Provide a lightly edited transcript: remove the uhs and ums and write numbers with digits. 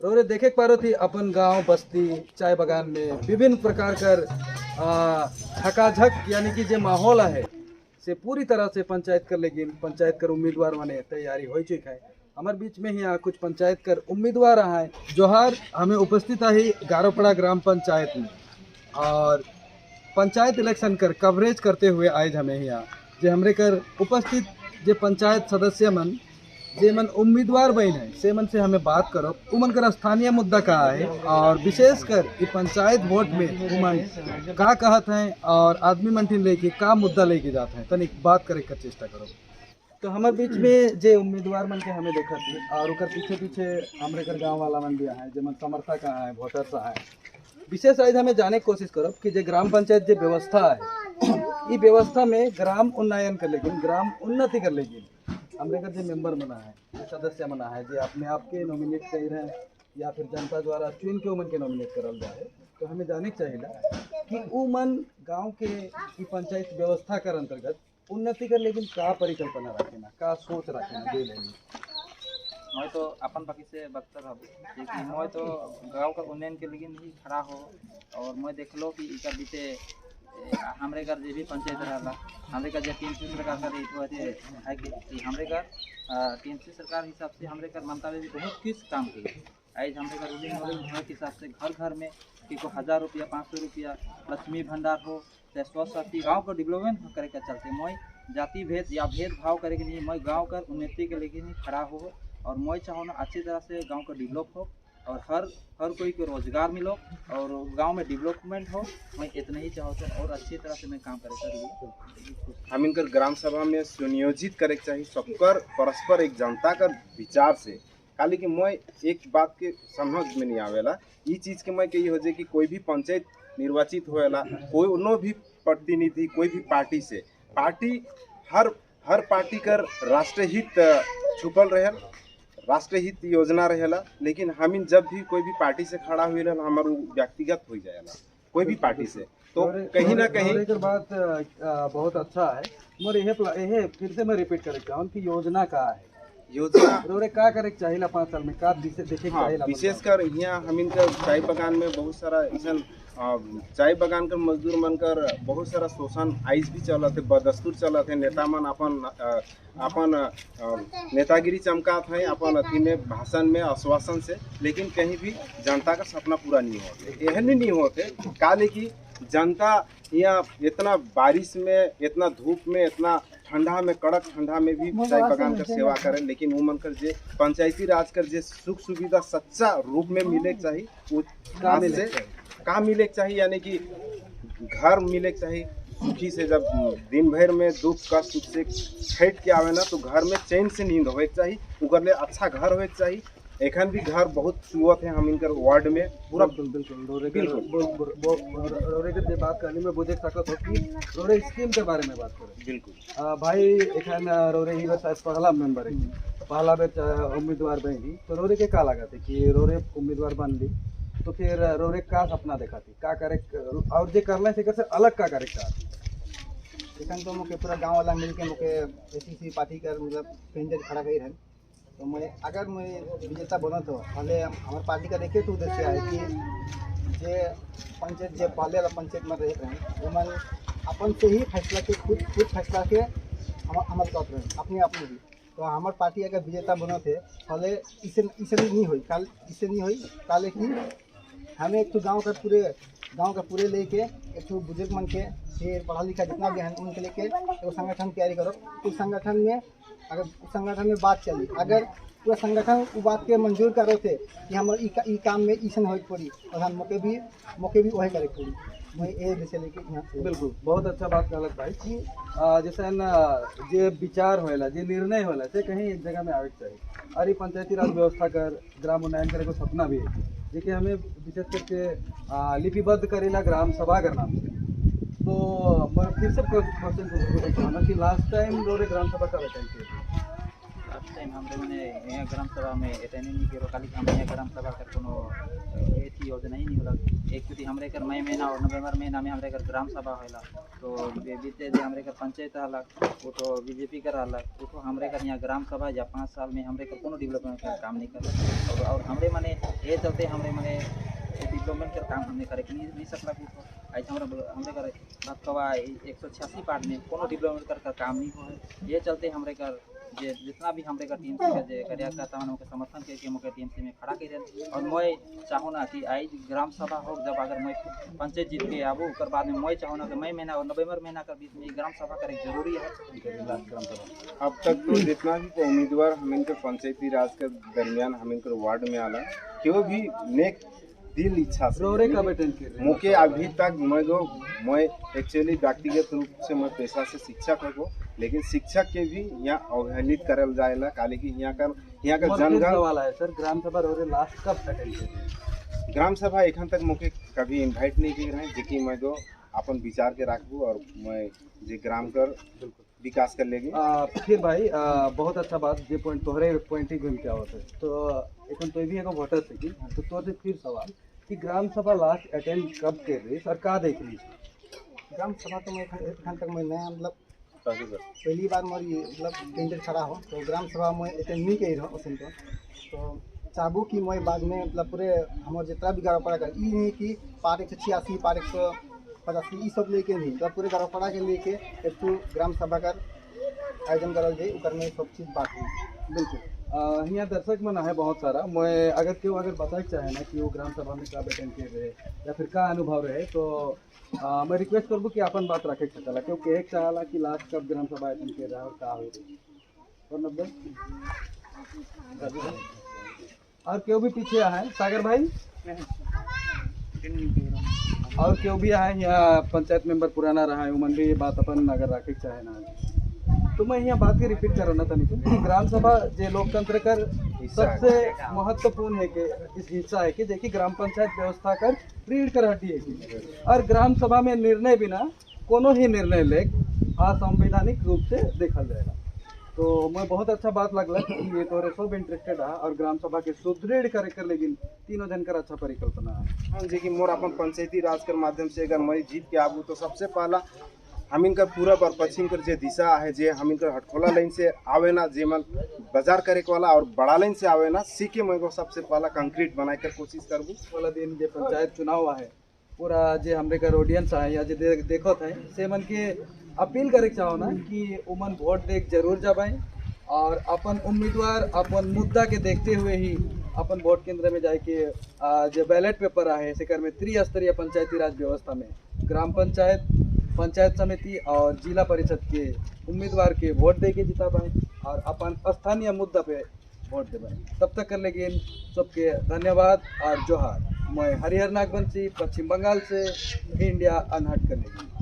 रोरे देखे पारो थी अपन गांव बस्ती चाय बागान में विभिन्न प्रकार कर झकाझक यानी कि जो माहौल है से पूरी तरह से पंचायत कर लेकिन पंचायत कर उम्मीदवार माने तैयारी हो चुकी है। हमारे बीच में ही यहाँ कुछ पंचायत कर उम्मीदवार हैं जो हर हमें उपस्थित है गारोपड़ा ग्राम पंचायत में और पंचायत इलेक्शन कर कवरेज करते हुए आज हमें यहाँ जे हमरे कर उपस्थित जे पंचायत सदस्य मन जे मन उम्मीदवार बन है से मन से हमें बात करो उमन कर स्थानीय मुद्दा का है और विशेषकर ये पंचायत वोट में उमन का कहत हैं और आदमी मन ठिन लेके का मुद्दा लेके जाते हैं तनिक बात करे का चेष्टा करो। तो हमारे बीच में जे उम्मीदवार मन के हमें देखा थी और उकर पीछे पीछे हमरे कर गाँव वाला मन भी है जे मन समर्थक है वोटर्स है। विशेष आज हमें जाने की कोशिश करो कि जे ग्राम पंचायत जे व्यवस्था है ये व्यवस्था में ग्राम उन्नयन कर लेकिन ग्राम उन्नति कर लेकिन हमरे का जो मेंबर बना है जो सदस्य बना है जो अपने आप के नॉमिनेट कर रहे हैं या फिर जनता द्वारा चुन के उमन के नॉमिनेट करल जाए तो हमें जाने के चाहिए कि उमन गांव के ई पंचायत व्यवस्था कर अंतर्गत उन्नति कर लेकिन का परिकल्पना रखेना का सोच रखेना दे लेनी। मैं तो अपन बाकी से बख्तर हूँ कि मैं तो गाँव का उन्नयन के लिए ही खड़ा हो और मैं देख लो कि इकर बीते हमरे घर जो भी पंचायत रहा हमरे घर जो टीएमसी सरकार का है कि हमरे घर टीएमसी सरकार हिसाब से हमरे घर मंत्रालय भी बहुत कुछ काम किए। आज हमरे घर रूलिंग मॉडल के हिसाब से घर घर में कि को 1000 रुपया 500 रुपया लक्ष्मी भंडार हो चाहे स्वास्थ्य साथी गाँव को डेवलपमेंट करे के चलते मैं जाति भेद या भेदभाव करे के नहीं मैं गाँव का उन्नति के लिए खड़ा हो और मैं चाहूँ ना अच्छी तरह से गाँव का डेवलप हो और हर कोई को रोजगार मिलो और गांव में डेवलपमेंट हो। मैं इतना ही चाहता हूँ और अच्छी तरह से मैं काम करे हम इनकर ग्राम सभा में सुनियोजित करे चाहिए सबकर परस्पर एक जनता का विचार से खाली कि मैं एक बात के समझ में नहीं आवेला ये चीज़ के मैं कही हो जाए कि कोई भी पंचायत निर्वाचित होएला कोई उनो भी प्रतिनिधि कोई भी पार्टी से पार्टी हर पार्टी कर राष्ट्रहित छुपल रहे राष्ट्रीय हित योजना रहेला लेकिन हम जब भी कोई भी पार्टी से खड़ा हुए हमारे व्यक्तिगत हो जाएगा कोई भी पार्टी से तो कहीं ना कहीं बात बहुत अच्छा है मोर यह फिर से मैं रिपीट करे चाहूँ कि योजना का है योजना रोरे का करे चाहिए 5 साल में का देखे चाहिए विशेषकर यहाँ हम इनका चाय बागान में बहुत सारा ऐसा चाय बागान का मजदूर मनकर बहुत सारा शोषण आइस भी चला थे बदस्तूर चला थे नेता मन अपन नेतागिरी चमकात है अपन अथी में भाषण में आश्वासन से लेकिन कहीं भी जनता का सपना पूरा नहीं होते यह नहीं होते काले की जनता यहाँ इतना बारिश में इतना धूप में इतना ठंडा में कड़क ठंडा में भी चाय बागान का सेवा करें लेकिन वो मन कर जे पंचायती राज कर जे सुख सुविधा सच्चा रूप में मिले चाहिए वो का मिले चाहिए यानी कि घर मिले चाहिए सुखी से जब दिन भर में दुख का सुख से छठ के आवे ना तो घर में चैन से नींद होए चाहिए उगर ले अच्छा घर होए चाहिए एखन भी घर बहुत चुअत है हम इनकर वार्ड में पूरा बिल्कुल रोरे के बात करने में बुझे सकत हो कि रोरे स्कीम के बारे में बात करें बिल्कुल भाई एखन रोरे ही बस पहला मेंबर है पहला बेच उम्मीदवार बनी तो रोरे के का लगा थे कि रोरे उम्मीदवार बन ली तो फिर रोरे का सपना देखा थी का करे और जे करले से कैसे अलग का करे का एखन तो मुके पूरा गांव वाला मिल के मुके एसीसी पार्टी कर मतलब कैंडिडेट खड़ा कर रहे तो मैं अगर मैं विजेता बना तो पहले हमारे पार्टी का देखे तो उद्देश्य है कि जे पंचायत जे पहले वाला पंचायत में रह रहे वो मन अपन से ही फैसला के खुद फैसला के अमल कर रहे अपने आप में भी तो हमारे पार्टी अगर विजेता बना थे पहले इसे नहीं हुई कल इससे नहीं हुई काले की हमें एक तो गांव का पूरे लेके एक तो बुजुर्ग मन के फिर पढ़ा लिखा जितना भी है उनके लेके एक संगठन तैयारी करो उस संगठन में अगर उस संगठन में बात चली अगर पूरा संगठन वो बात के मंजूर करो थे कि हम ई काम में ईसन हो पड़ी और हम मौके भी वही करे पड़ी मैं ये विषय लेके यहाँ बिल्कुल बहुत अच्छा बात कहलक भाई कि जैसे ना जे विचार होएला जे निर्णय होला से कहीं एक जगह में आवे चाहिए और ये पंचायती राज व्यवस्था कर ग्राम उन्नयन करे को सपना भी है देखिए हमें विशेष करके लिपिबद्ध करेला ग्राम सभा का नाम से तो मैं फिर से क्वेश्चन पूछना कि लास्ट टाइम रोरे ग्राम सभा का वैकेंसी लास्ट टाइम हमरे मैंने यहाँ ग्राम सभा में अटेंड नहीं करो खाली हम यहाँ ग्राम सभा कर कोनो एथी योजना ही नहीं होला। एक चुटी हमरे कर मई महीना और नवंबर महीना में हमरे कर ग्राम सभा होला। तो बीते जे हमरे कर पंचायत रहला वो तो बीजेपी का रहला वो तो हमरे कर यहाँ ग्राम सभा या 5 साल में हमरे कर कोनो डेवलपमेंट का काम नहीं कर और हमरे माने ये चलते हमरे माने डेवलपमेंट का काम हमने करे नहीं सकला कुछ ऐसा हमरे कर बात कवा 186 पार्ट में कोनो डेवलपमेंट कर काम नहीं हो। ये चलते हमरे कर जे जितना भी हमरे का टीम से जे कार्यकर्ता तमन के समर्थन करके मुके टीएमसी में खड़ा करे और मैं चाहूँ ना कि आज ग्राम सभा हो जब अगर मैं पंचायत जीत के आबू ओकर बाद में मैं चाहूँ ना कि मई महीना और नवंबर महीना के बीच में ग्राम सभा करे जरूरी है। ग्राम सभा अब तक तो जितना भी उम्मीदवार हम इनके पंचायती राज के दरमियान हम इनके वार्ड में आला क्यों भी नेक दिल इच्छा से रोरे कब अटेंड कर रहे मुके अभी तक मैं एक्चुअली व्यक्तिगत रूप से मैं पेशा से शिक्षक हो लेकिन शिक्षक के भी यहाँ अवहेलित करल जाएला काले की यहाँ का जनगण वाला है सर ग्राम सभा रोरे लास्ट कब अटेंड कर रहे हैं? ग्राम सभा एखन तक मुके कभी इनवाइट नहीं की रहे जेकि मैं तो अपन विचार के रखबू और मैं जे ग्राम कर विकास कर लेगी। फिर भाई बहुत अच्छा बात जे पॉइंट तोहरे पॉइंट ही घूम के आवत है तो एखन तो भी एगो वोटर से की तो तोर से फिर सवाल कि ग्राम सभा लास्ट अटेंड कब कर रही और का देख रही? ग्राम सभा तो मैं एखन तक मैं नया मतलब पहली बार मोर ये मतलब कैंडिडेट खड़ा हो तो ग्राम सभा में अटेंड नहीं कर रहा तो चाहबू कि मैं बाद में मतलब पूरे हमारे जितना भी गाँव कर ई नहीं कि पार 186 पार 185 ये सब लेके नहीं मतलब पूरे गाँव के लेके एक ग्राम सभा का आयोजन करल जाए उकर में सब चीज़ बात हुई। बिल्कुल यहाँ दर्शक मन है बहुत सारा मैं अगर क्यों अगर बताए चाहे ना कि वो ग्राम सभा में कब अटेंड कर रहे या फिर का अनुभव रहे तो मैं रिक्वेस्ट करबू कि अपन बात रखे सकला क्योंकि एक चाहला कि लास्ट कब ग्राम सभा अटेंड कर रहा है और का हो रही और क्यों भी पीछे आए सागर भाई और क्यों भी आए यहाँ पंचायत मेंबर पुराना रहा है उमन भी बात अपन अगर रखे चाहे ना तो मैं यहाँ बात के रिपीट करो ना तनिक कि ग्राम सभा जे लोकतंत्र कर सबसे महत्वपूर्ण है कि इस हिस्सा है कि देखिए ग्राम पंचायत व्यवस्था कर रीढ़ कर हड्डी है कि और ग्राम सभा में निर्णय बिना कोनो ही निर्णय ले असंवैधानिक रूप से देखा जाएगा। तो मैं बहुत अच्छा बात लगला कि ये तोरे सब इंटरेस्टेड है और ग्राम सभा के सुदृढ़ करे कर लेकिन तीनों जन कर अच्छा परिकल्पना है। हाँ जी कि मोर अपन पंचायती राज के माध्यम से अगर मैं जीत के आबू तो सबसे पहला हम इनका पूरब और पश्चिम कर जे दिशा है जे हम इनका हटखोला लाइन से आवे ना जे मन बाजार करे वाला और बड़ा लाइन से आवे ना सीखे मैं को सबसे पहला कंक्रीट बनाए कर कोशिश करबू। वाला दिन जे पंचायत चुनाव है पूरा जे हमरे का ऑडियंस है या जे देखत है से मन के अपील करे चाहो ना कि उमन वोट देख जरूर जाबाई और अपन उम्मीदवार अपन मुद्दा के देखते हुए ही अपन वोट केंद्र में जाके जो बैलेट पेपर है सेकर में त्रिस्तरीय पंचायती राज व्यवस्था में ग्राम पंचायत पंचायत समिति और जिला परिषद के उम्मीदवार के वोट दे के जिता पाए और अपन स्थानीय मुद्दा पे वोट दे पाए। तब तक कर लेकिन सबके धन्यवाद और जोहार। मैं हरिहर नागवंशी पश्चिम बंगाल से इंडिया अनहट कर लेगी।